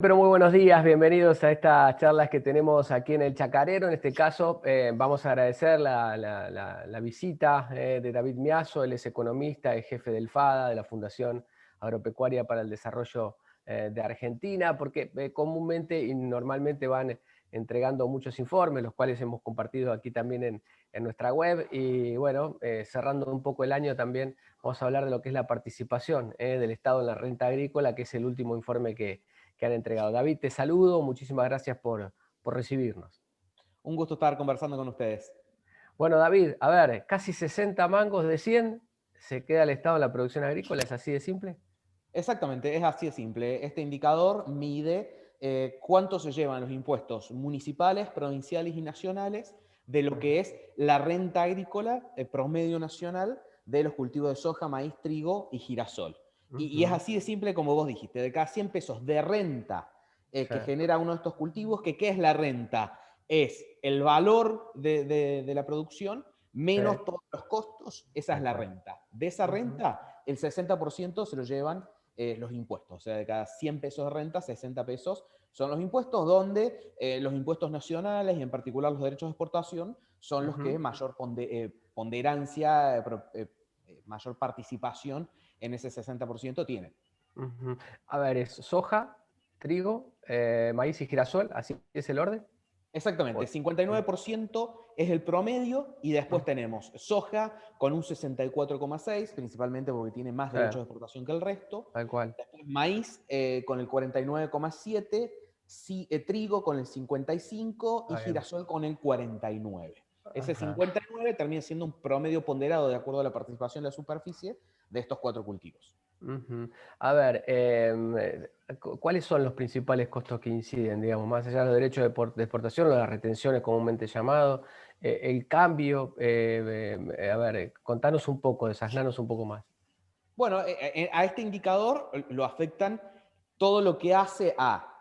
Pero muy buenos días, bienvenidos a estas charlas que tenemos aquí en el Chacarero. En este caso, vamos a agradecer la visita de David Miazo. Él es economista, es jefe del FADA, de la Fundación Agropecuaria para el Desarrollo de Argentina, porque comúnmente y normalmente van entregando muchos informes, los cuales hemos compartido aquí también en nuestra web. Y bueno, cerrando un poco el año también, vamos a hablar de lo que es la participación del Estado en la renta agrícola, que es el último informe que han entregado. David, te saludo, muchísimas gracias por recibirnos. Un gusto estar conversando con ustedes. Bueno, David, a ver, casi 60 mangos de 100 se queda el Estado en la producción agrícola, ¿es así de simple? Exactamente, es así de simple. Este indicador mide cuánto se llevan los impuestos municipales, provinciales y nacionales de lo que es la renta agrícola promedio nacional de los cultivos de soja, maíz, trigo y girasol. Y es Ujú. así de simple como vos dijiste, de cada 100 pesos de renta Sí. que genera uno de estos cultivos, que ¿qué es la renta? Es el valor de la producción Sí, menos todos los costos, esa es tal la cual. renta. De esa Ujú. renta, el 60% se lo llevan los impuestos. O sea, de cada 100 pesos de renta, 60 pesos son los impuestos, donde los impuestos nacionales y en particular los derechos de exportación son los que Ujú. mayor ponderancia, mayor participación en ese 60% tienen. Ujú. A ver, es soja, trigo, maíz y girasol, ¿así es el orden? Exactamente, O- 59% es el promedio y después Ujú. tenemos soja con un 64,6, principalmente porque tiene más Sí, derechos de exportación que el resto. tal cual. Después maíz con el 49,7, trigo con el 55 y Ahí va. girasol con el 49. Ese Ajá. 59 termina siendo un promedio ponderado de acuerdo a la participación de la superficie de estos cuatro cultivos. Ujú. A ver, ¿cuáles son los principales costos que inciden, digamos, más allá de los derechos de exportación o las retenciones comúnmente llamado, el cambio? A ver, contanos un poco, desasnanos un poco más. Bueno, a este indicador lo afectan todo lo que hace a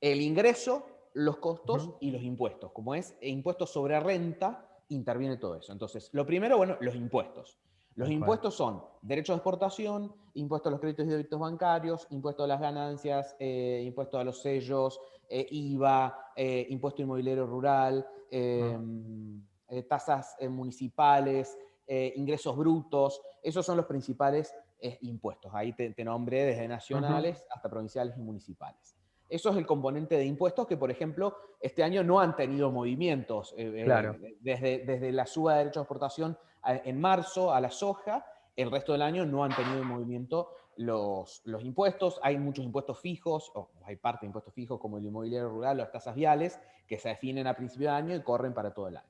el ingreso, los costos Ujú. y los impuestos. Como es impuestos sobre renta, interviene todo eso. Entonces, lo primero, bueno, los impuestos. Los Tal cual. impuestos son derechos de exportación, impuestos a los créditos y débitos bancarios, impuestos a las ganancias, impuestos a los sellos, IVA, impuesto inmobiliario rural, Mm. tasas municipales, ingresos brutos. Esos son los principales impuestos. Ahí te nombré desde Ujú. nacionales hasta provinciales y municipales. Eso es el componente de impuestos que, por ejemplo, este año no han tenido movimientos. Claro. Desde la suba de derechos de exportación en marzo a la soja, el resto del año no han tenido movimiento los impuestos. Hay muchos impuestos fijos, o hay parte de impuestos fijos como el inmobiliario rural o las tasas viales, que se definen a principio de año y corren para todo el año.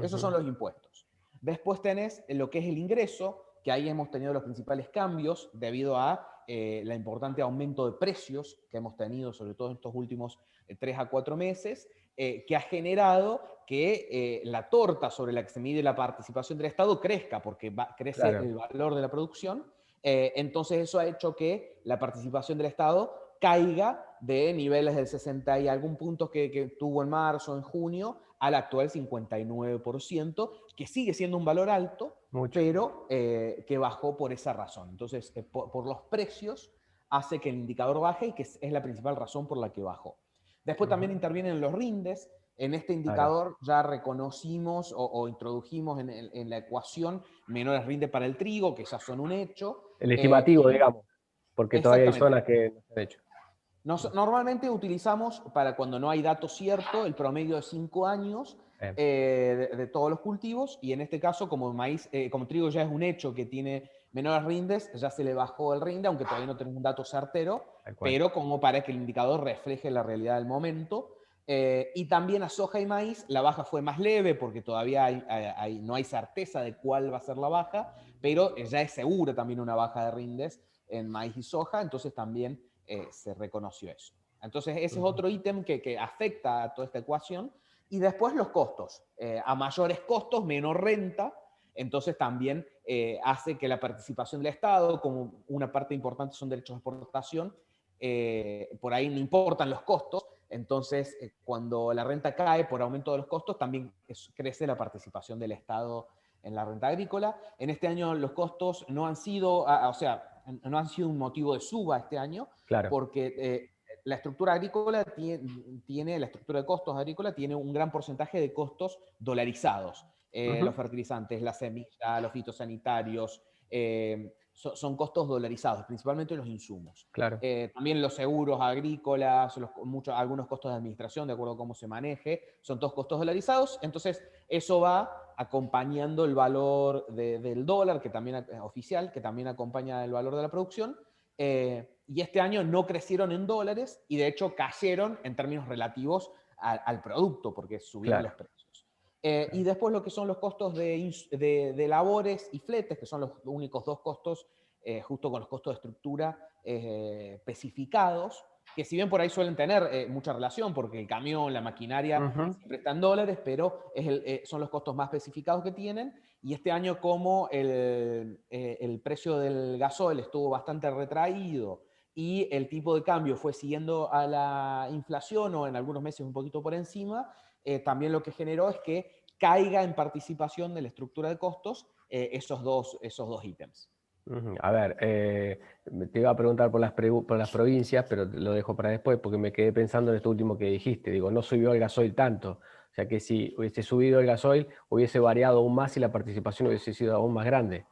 Esos son Ujú. los impuestos. Después tenés lo que es el ingreso, que ahí hemos tenido los principales cambios debido a la importante aumento de precios que hemos tenido, sobre todo en estos últimos 3 a 4 meses, que ha generado que la torta sobre la que se mide la participación del Estado crezca, porque crece Claro. el valor de la producción. Entonces eso ha hecho que la participación del Estado caiga de niveles del 60 y algún puntos que tuvo en marzo, en junio, al actual 59%, que sigue siendo un valor alto, Mucho. pero que bajó por esa razón. Entonces, por los precios hace que el indicador baje y que es la principal razón por la que bajó. Después Ujú. también intervienen los rindes. En este Claro. indicador ya reconocimos o introdujimos en la ecuación menores rindes para el trigo, que ya son un hecho. El estimativo, Y digamos, porque todavía hay exactamente. zonas que no se han hecho. Normalmente utilizamos, para cuando no hay dato cierto, el promedio de 5 años de todos los cultivos, y en este caso, como maíz, como trigo ya es un hecho que tiene menores rindes, ya se le bajó el rinde, aunque todavía no tenemos un dato certero, Tal cual. pero como para que el indicador refleje la realidad del momento. Y también a soja y maíz, la baja fue más leve porque todavía no hay certeza de cuál va a ser la baja, pero ya es segura también una baja de rindes en maíz y soja, entonces también se reconoció eso. Entonces, ese es Ujú. otro ítem que afecta a toda esta ecuación. Y después los costos. A mayores costos, menor renta. Entonces, también hace que la participación del Estado, como una parte importante son derechos de exportación, por ahí no importan los costos. Entonces, cuando la renta cae por aumento de los costos, también crece la participación del Estado en la renta agrícola. En este año los costos no han sido, o sea, no han sido un motivo de suba este año, Claro. porque la estructura agrícola la estructura de costos agrícola tiene un gran porcentaje de costos dolarizados. Los fertilizantes, la semilla, los fitosanitarios, son costos dolarizados, principalmente los insumos. Claro. También los seguros agrícolas, algunos costos de administración, de acuerdo a cómo se maneje, son todos costos dolarizados. Entonces, eso va acompañando el valor del dólar, que también oficial, que también acompaña el valor de la producción. Y este año no crecieron en dólares y de hecho cayeron en términos relativos al producto, porque subieron los precios. Y después lo que son los costos de labores y fletes, que son los únicos dos costos, justo con los costos de estructura especificados, que si bien por ahí suelen tener mucha relación, porque el camión, la maquinaria, siempre está en dólares, pero son los costos más especificados que tienen. Y este año, como el precio del gasoil estuvo bastante retraído y el tipo de cambio fue siguiendo a la inflación o en algunos meses un poquito por encima, también lo que generó es que caiga en participación de la estructura de costos esos dos ítems. A ver, te iba a preguntar por las provincias, pero lo dejo para después porque me quedé pensando en esto último que dijiste. Digo, no subió el gasoil tanto. O sea que si hubiese subido el gasoil, hubiese variado aún más y la participación hubiese sido aún más grande.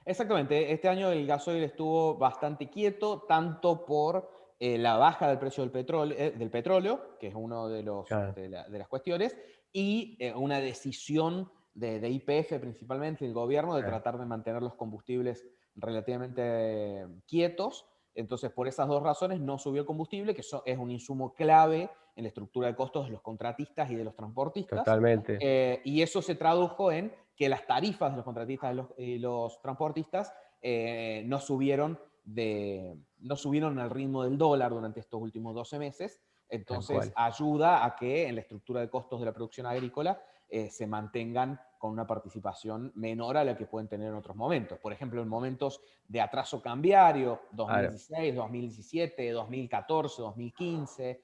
Exactamente, este año el gasoil estuvo bastante quieto, tanto por la baja del precio del petróleo, que es uno de Claro. de las cuestiones, y una decisión de YPF principalmente, del gobierno, de tratar de mantener los combustibles relativamente quietos. Entonces, por esas dos razones no subió el combustible, que es un insumo clave en la estructura de costos de los contratistas y de los transportistas. Totalmente. Y eso se tradujo en que las tarifas de los contratistas y los transportistas no subieron al ritmo del dólar durante estos últimos 12 meses. Entonces, ayuda a que en la estructura de costos de la producción agrícola se mantengan con una participación menor a la que pueden tener en otros momentos. Por ejemplo, en momentos de atraso cambiario, 2016, 2017, 2014, 2015,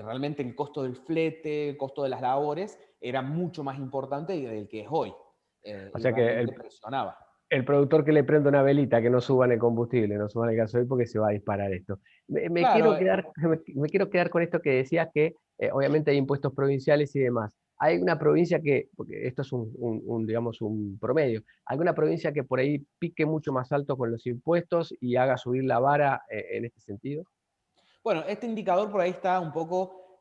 realmente el costo del flete, el costo de las labores, era mucho más importante del que es hoy. O Y sea que realmente presionaba. el productor que le prenda una velita, que no suban el combustible, no suban el gasoil porque se va a disparar esto. Me Claro, quiero quedar, me quiero quedar con esto que decías que obviamente hay impuestos provinciales y demás. Hay una provincia que, porque esto es digamos, un promedio, alguna provincia que por ahí pique mucho más alto con los impuestos y haga subir la vara en este sentido. bueno, este indicador por ahí está un poco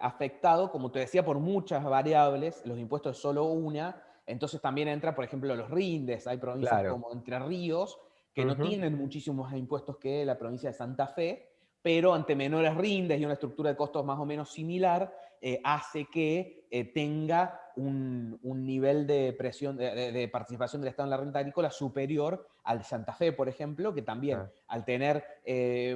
afectado, como te decía, por muchas variables. Los impuestos es solo una. Entonces también entra, por ejemplo, los rindes. Hay provincias Claro. como Entre Ríos que no Ujú. tienen muchísimos más impuestos que la provincia de Santa Fe, pero ante menores rindes y una estructura de costos más o menos similar, hace que tenga un nivel de presión, de participación del Estado en la renta agrícola superior al de Santa Fe, por ejemplo, que también Ah, al tener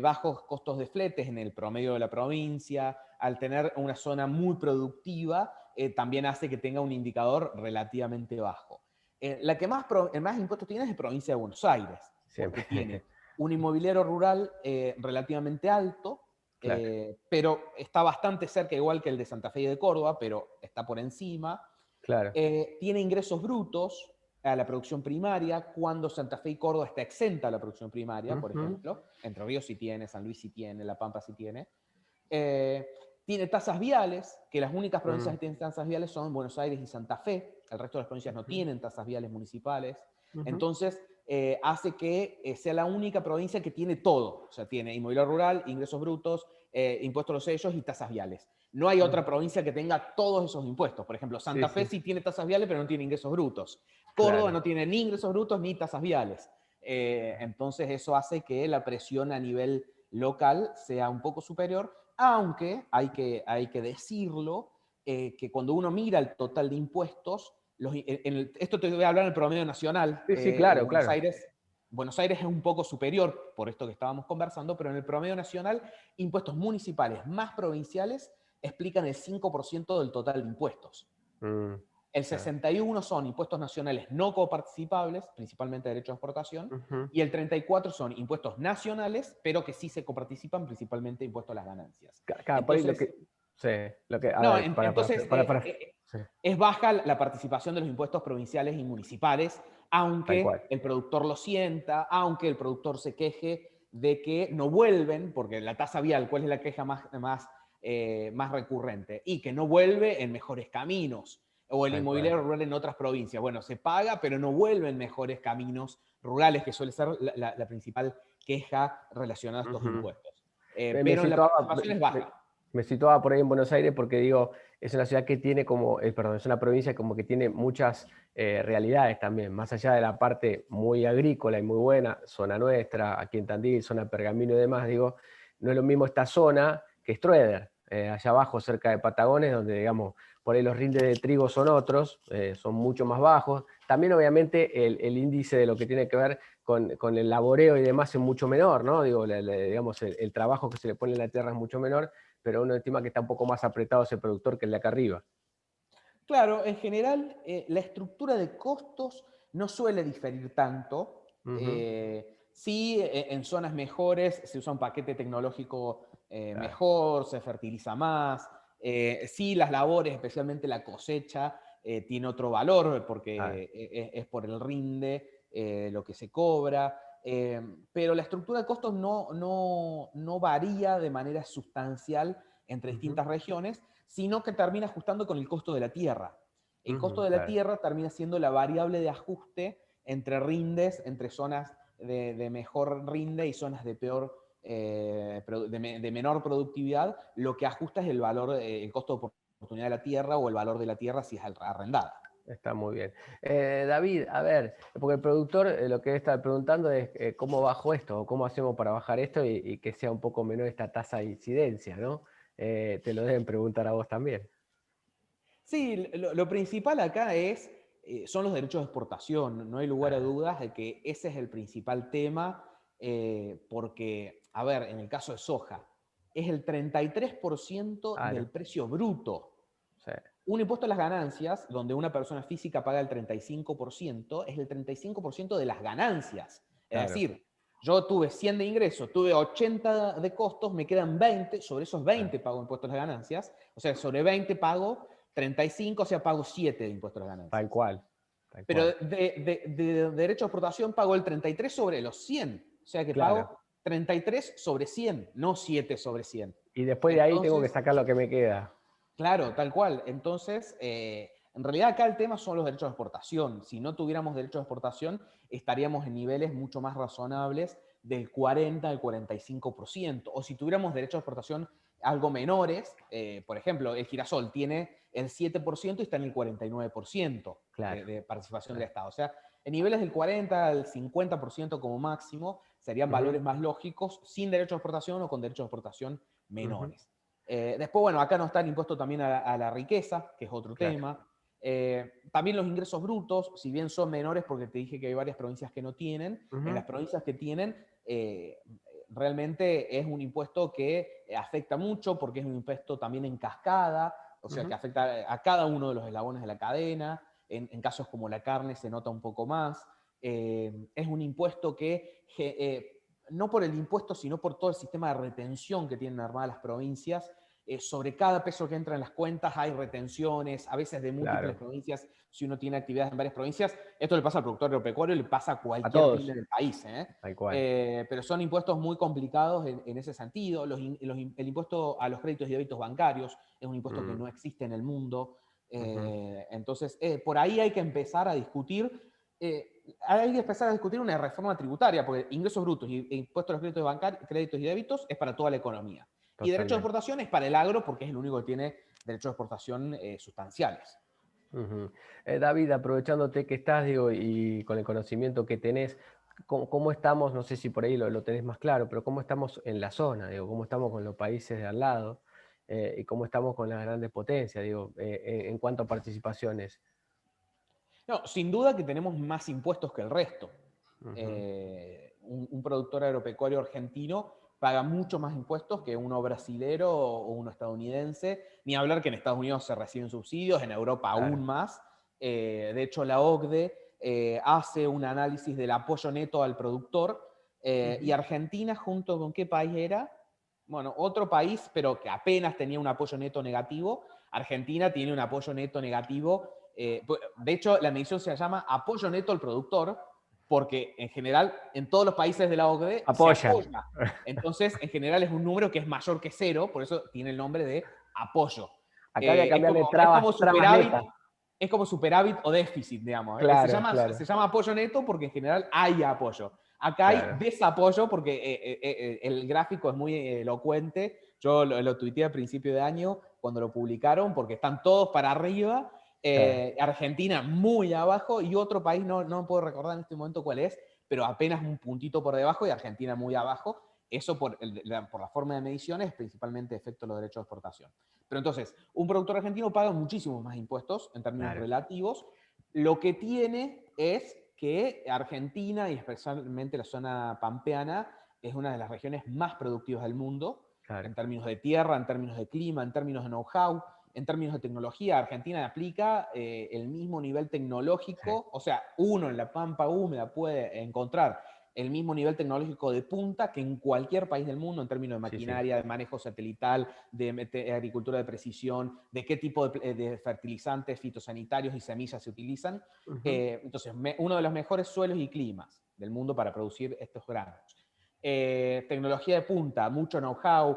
bajos costos de fletes en el promedio de la provincia, al tener una zona muy productiva, también hace que tenga un indicador relativamente bajo. La que más impuestos tiene es la provincia de Buenos Aires, porque siempre. tiene un inmobiliario rural relativamente alto, Claro. pero está bastante cerca, igual que el de Santa Fe y de Córdoba, pero está por encima. Claro. Tiene ingresos brutos a la producción primaria, cuando Santa Fe y Córdoba está exenta a la producción primaria, por Ujú. ejemplo. Entre Ríos sí tiene, San Luis sí tiene, La Pampa sí tiene. Eh, Tiene tasas viales, que las únicas provincias Mm. que tienen tasas viales son Buenos Aires y Santa Fe. El resto de las provincias no Ujú. tienen tasas viales municipales. Ujú. Entonces, hace que sea la única provincia que tiene todo. O sea, tiene inmobiliario rural, ingresos brutos, impuestos a los sellos y tasas viales. No hay otra Ujú. provincia que tenga todos esos impuestos. Por ejemplo, Sí, Santa Fe sí, sí tiene tasas viales, pero no tiene ingresos brutos. Córdoba claro. no tiene ni ingresos brutos ni tasas viales. Entonces, eso hace que la presión a nivel local sea un poco superior, aunque hay que decirlo, que cuando uno mira el total de impuestos, esto te voy a hablar en el promedio nacional, Sí, sí, claro, claro. Buenos Aires es un poco superior por esto que estábamos conversando, pero en el promedio nacional, impuestos municipales más provinciales explican el 5% del total de impuestos. Mm, El claro. 61 son impuestos nacionales no coparticipables, principalmente derechos de exportación, Ujú. y el 34 son impuestos nacionales, pero que sí se coparticipan, principalmente impuestos a las ganancias. Por ahí Entonces, sí, a no, ver, entonces sí, es baja la participación de los impuestos provinciales y municipales, tal cual. aunque el productor lo sienta, aunque el productor se queje, de que no vuelven, porque la tasa vial, ¿cuál es la queja más recurrente? Y que no vuelve en mejores caminos, o el inmobiliario rural en otras provincias. Bueno, se paga, pero no vuelven mejores caminos rurales, que suele ser la principal queja relacionada a estos impuestos. Me Pero la situaba, participación es baja. me situaba por ahí en Buenos Aires porque digo, es una ciudad que tiene como, perdón, es una provincia como que tiene muchas realidades también, más allá de la parte muy agrícola y muy buena, zona nuestra, aquí en Tandil, zona Pergamino y demás, digo, no es lo mismo esta zona que Strueder, allá abajo cerca de Patagones, donde digamos, por ahí los rindes de trigo son otros, son mucho más bajos. También obviamente el índice de lo que tiene que ver con el laboreo y demás es mucho menor, ¿no? Digo, digamos, el trabajo que se le pone en la tierra es mucho menor, pero uno estima que está un poco más apretado ese productor que el de acá arriba. Claro, en general la estructura de costos no suele diferir tanto. Ujú. Sí, en zonas mejores se usa un paquete tecnológico Claro, mejor, se fertiliza más. Sí, las labores, especialmente la cosecha, tiene otro valor claro. porque es por el rinde lo que se cobra. Pero la estructura de costos no varía de manera sustancial entre Ujú, distintas regiones, sino que termina ajustando con el costo de la tierra. El costo ujú, de la claro. tierra termina siendo la variable de ajuste entre rindes, entre zonas de mejor rinde y zonas de peor, de menor productividad. Lo que ajusta es el valor, el costo de oportunidad de la tierra o el valor de la tierra si es arrendada. Está muy bien. David, a ver, porque el productor lo que está preguntando es cómo bajo esto, o cómo hacemos para bajar esto y que sea un poco menor esta tasa de incidencia, ¿no? Te lo deben preguntar a vos también. Sí, lo principal acá son los derechos de exportación. No hay lugar a Ah, dudas de que ese es el principal tema, porque, a ver, en el caso de soja, es el 33% claro, del precio bruto. sí, Un impuesto a las ganancias, donde una persona física paga el 35%, es el 35% de las ganancias. Es claro, decir, yo tuve 100 de ingresos, tuve 80 de costos, me quedan 20, sobre esos claro. 20 pago impuestos a las ganancias, o sea, sobre 20 pago 35, o sea, pago 7 de impuestos a las Tal ganancias. cual, tal Pero cual. de derecho de exportación pago el 33 sobre los 100, o sea que Claro. pago 33 sobre 100, no 7 sobre 100. Y después de ahí tengo que Entonces, sacar lo que me queda. claro, tal cual. Entonces, en realidad acá el tema son los derechos de exportación. Si no tuviéramos derechos de exportación, estaríamos en niveles mucho más razonables del 40 al 45%. O si tuviéramos derechos de exportación algo menores, por ejemplo, el girasol tiene el 7% y está en el 49% Claro, de participación del claro. Estado. O sea, en niveles del 40 al 50% como máximo serían Ujú, valores más lógicos sin derechos de exportación o con derechos de exportación ujú, menores. Después, bueno, acá no está el impuesto también a la riqueza, que es otro claro. tema. También los ingresos brutos, si bien son menores, porque te dije que hay varias provincias que no tienen, en Ujú, las provincias que tienen, realmente es un impuesto que afecta mucho, porque es un impuesto también en cascada, o sea, que ujú, afecta a cada uno de los eslabones de la cadena. En casos como la carne se nota un poco más. Es un impuesto que no por el impuesto, sino por todo el sistema de retención que tienen armadas las provincias. Sobre cada peso que entra en las cuentas hay retenciones, a veces de múltiples claro. provincias, si uno tiene actividades en varias provincias. Esto le pasa al productor agropecuario y le pasa a A cualquier pyme todos, del país. ¿Eh? tal cual. Pero son impuestos muy complicados en ese sentido. El impuesto a los créditos y débitos bancarios es un impuesto que Mm, no existe en el mundo. ujú. Entonces, por ahí hay que empezar a discutir. Hay que empezar a discutir una reforma tributaria, porque ingresos brutos e impuestos a los créditos y débitos es para toda la economía. Y derecho de Totalmente. exportación es para el agro, porque es el único que tiene derechos de exportación sustanciales. Ujú. David, aprovechándote que estás, digo, y con el conocimiento que tenés, ¿cómo estamos? No sé si por ahí lo tenés más claro, pero ¿cómo estamos en la zona? Digo, ¿cómo estamos con los países de al lado? Y cómo estamos con las grandes potencias, digo, en cuanto a participaciones. No, sin duda que tenemos más impuestos que el resto. Ujú, Un productor agropecuario argentino paga mucho más impuestos que uno brasilero o uno estadounidense, ni hablar que en Estados Unidos se reciben subsidios, en Europa aún claro. más. De hecho, la OCDE hace un análisis del apoyo neto al productor y Ujú. Argentina, junto con qué país era, bueno, otro país, pero que apenas tenía un apoyo neto negativo. Argentina tiene un apoyo neto negativo. De hecho, la medición se llama apoyo neto al productor, porque en general en todos los países de la OCDE Apoyan. se apoya. Entonces, en general es un número que es mayor que 0, por eso tiene el nombre de apoyo. Acá había que cambiarle Es como trabas superávit, netas. es como superávit o déficit, digamos. Claro, claro, Se llama apoyo neto porque en general hay apoyo. Acá hay claro. desapoyo porque el gráfico es muy elocuente. Yo lo tuiteé a principio de año cuando lo publicaron porque están todos para arriba. Claro. Argentina muy abajo y otro país, no puedo recordar en este momento cuál es, pero apenas un puntito por debajo y Argentina muy abajo. Eso por la forma de mediciones, principalmente efecto de los derechos de exportación. Pero entonces, un productor argentino paga muchísimos más impuestos en términos Claro. relativos. Lo que tiene es que Argentina, y especialmente la zona pampeana, es una de las regiones más productivas del mundo, Claro. en términos de tierra, en términos de clima, en términos de know-how, en términos de tecnología. Argentina aplica el mismo nivel tecnológico, Sí. o sea, uno en la pampa húmeda puede encontrar el mismo nivel tecnológico de punta que en cualquier país del mundo en términos de Sí, sí. maquinaria, de manejo satelital, de agricultura de precisión, de qué tipo de fertilizantes fitosanitarios y semillas se utilizan. Entonces, uno de los mejores suelos y climas del mundo para producir estos granos. Tecnología de punta, mucho know-how,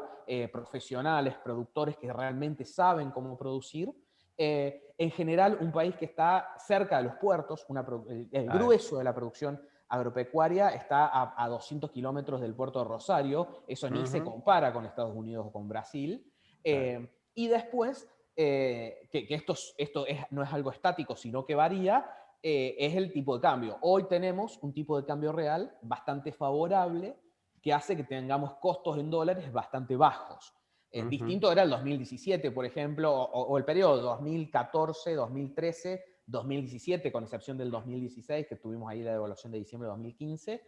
profesionales, productores que realmente saben cómo producir. En general, un país que está cerca de los puertos, el grueso de la producción agropecuaria está a 200 kilómetros del puerto de Rosario, eso ni se compara con Estados Unidos o con Brasil. Y después, no es algo estático, sino que varía, es el tipo de cambio. Hoy tenemos un tipo de cambio real bastante favorable que hace que tengamos costos en dólares bastante bajos. Distinto era el 2017, por ejemplo, o el periodo 2014, 2013, 2017, con excepción del 2016, que tuvimos ahí la devaluación de diciembre de 2015.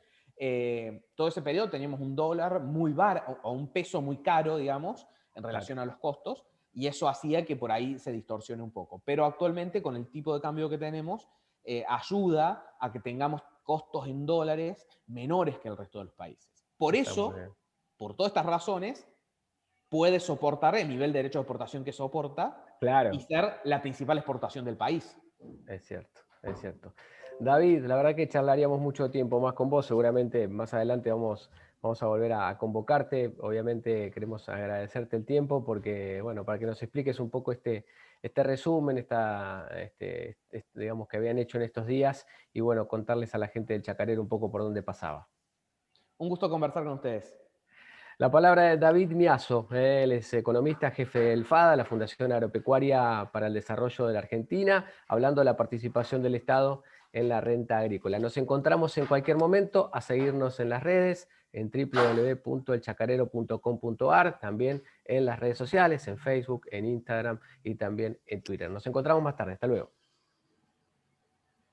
Todo ese periodo teníamos un dólar muy barato, o un peso muy caro, digamos, en relación a los costos, y eso hacía que por ahí se distorsione un poco. Pero actualmente, con el tipo de cambio que tenemos, ayuda a que tengamos costos en dólares menores que el resto de los países. Por Está muy eso, bien. por todas estas razones, puede soportar el nivel de derecho de exportación que soporta y Claro, ser la principal exportación del país. es cierto, es cierto. David, la verdad que charlaríamos mucho tiempo más con vos, seguramente más adelante vamos a volver a convocarte, obviamente queremos agradecerte el tiempo porque, bueno, para que nos expliques un poco este resumen, digamos, que habían hecho en estos días y, bueno, contarles a la gente del Chacarero un poco por dónde pasaba. Un gusto conversar con ustedes. La palabra de David Miazo, él es economista, jefe del FADA, la Fundación Agropecuaria para el Desarrollo de la Argentina, hablando de la participación del Estado en la renta agrícola. Nos encontramos en cualquier momento, a seguirnos en las redes, en www.elchacarero.com.ar, también en las redes sociales, en Facebook, en Instagram y también en Twitter. Nos encontramos más tarde. Hasta luego.